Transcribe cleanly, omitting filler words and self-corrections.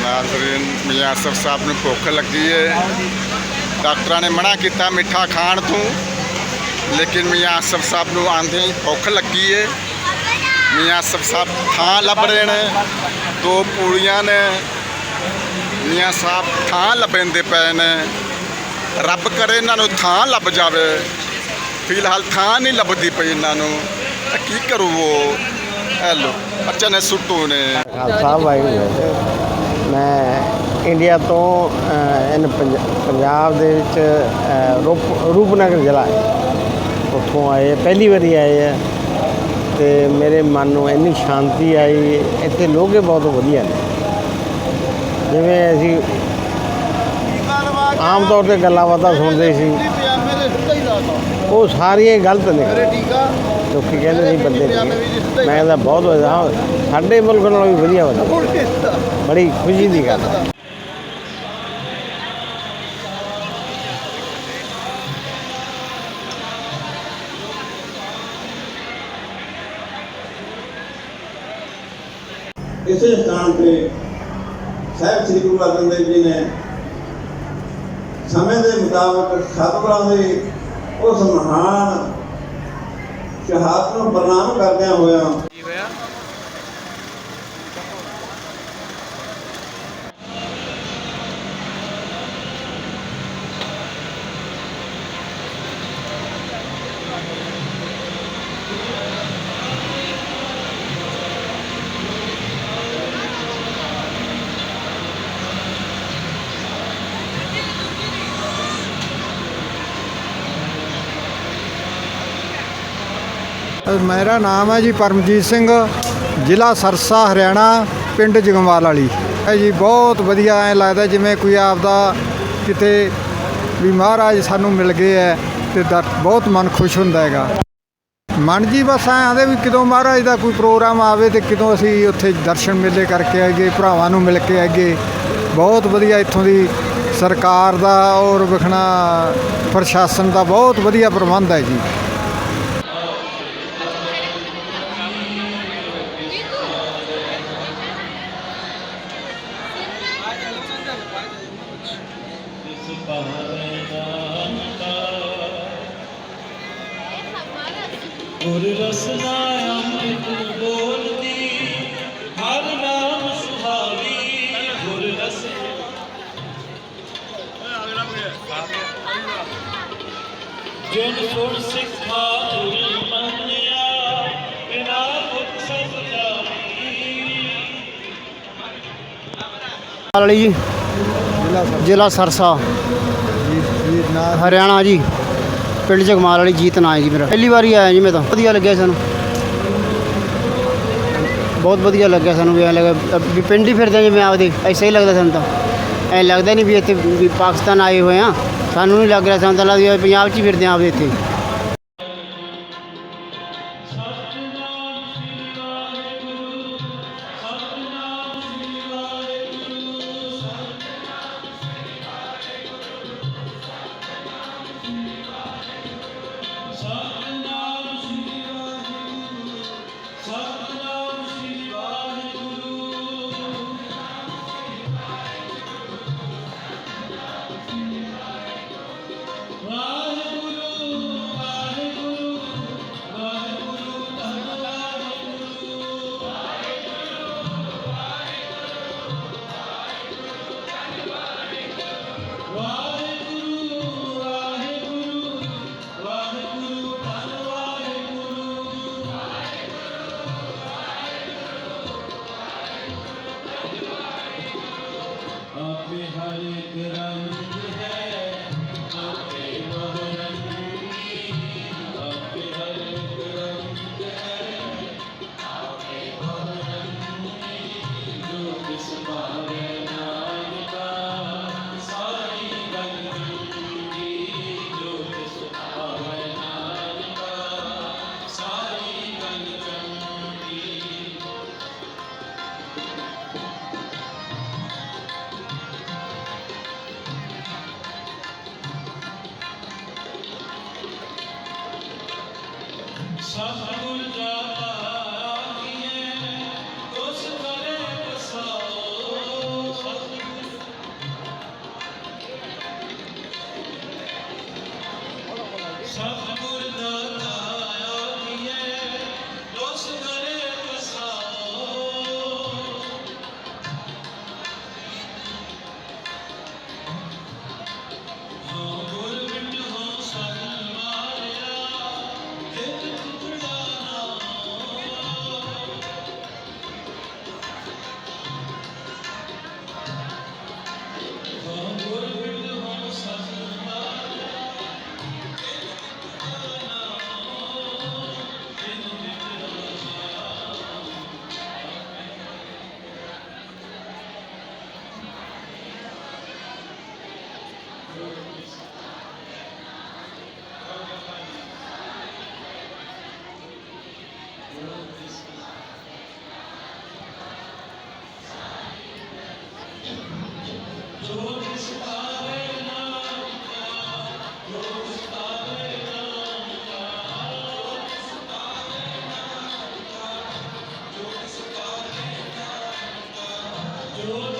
नाज़रीन मियाँ आसिफ साहब ਨੂੰ ਭੁੱਖ ਲੱਗੀ ਹੈ। ਡਾਕਟਰਾਂ ਨੇ ਮਨਾ ਕੀਤਾ ਮਿੱਠਾ ਖਾਣ ਤੋਂ, लेकिन मियाँ आसिफ साहब ਨੂੰ आंदे ही भुख लगी है। मियाँ आसिफ साहब थां लभ रहे हैं, 2 पूड़ियाँ ने। मियाँ साहब थां लभेंदे पे ने। रब करे इन्हों थां लभ जाए, फिलहाल थां नहीं लभदी पई इन्हों, की करूँ वो। हेलो अच्छा ने सुट्टू ने मैं इंडिया तो इन पंजाब दे विच रूपनगर जिला है, उत्थों आए, पहली बारी आए है। तो मेरे मन में इन्नी शांति आई। इत्थे लोग बहुत वधिया ने, जिवें असीं आम तौर पर गल्लां बातां सुनते सी, वो सारियां गलत ने। लोग कहते सी बंदे मैं कहता बहुत वधिया, साडे मुल्क नालों भी वधिया वधिया, बड़ी खुशी की गल है। इस स्थान पर साहिब श्री गुरु अर्जन देव जी ने समय के मुताबिक सतगुरां दे उस महान शहादत को प्रणाम करदे होया मेरा नाम है जी परमजीत सिंह, जिला सरसा हरियाणा, पिंड जगमवाल वाली है जी। बहुत वधिया ऐ लगता जिमें कोई आपदा किते भी महाराज सानू मिल गए है, तो बहुत मन खुश होंदा हैगा। मन जी बस ऐ आंदे भी कदों महाराज का कोई प्रोग्राम आवे तो कदों असीं उत्थे दर्शन मेले करके आइए, भरावां नूं मिल के आइए। बहुत वधिया इत्थों दी सरकार दा और विखना प्रशासन का बहुत वधिया प्रबंध है जी। गुर रसना अमृत बोलती, हर नाम सुहावी। गुर रसना जिन सुन सिखा तुल मन्या, बिना बुख सब वाली जी, जिला सरसा हरियाणा जी, पिंड जगमाल वाली। जीत ना है जी मेरा, पहली बार ही आया जी मैं तो। वधिया लग्या सानू, बहुत वधिया लग्या सानू। भी लगा भी पिंड ही फिरदे जिवें आपदे, ऐसा ही लगता सानू। तो ऐ लगता नहीं भी इत्थे भी पाकिस्तान आए हुए हाँ, सानू नहीं लग रहा। सानू तो लगदा पंजाब च ही फिरदे आपदे इत्थे। वाहिगुरु जो निस्तारे नाम का, जो निस्तारे नाम का, जो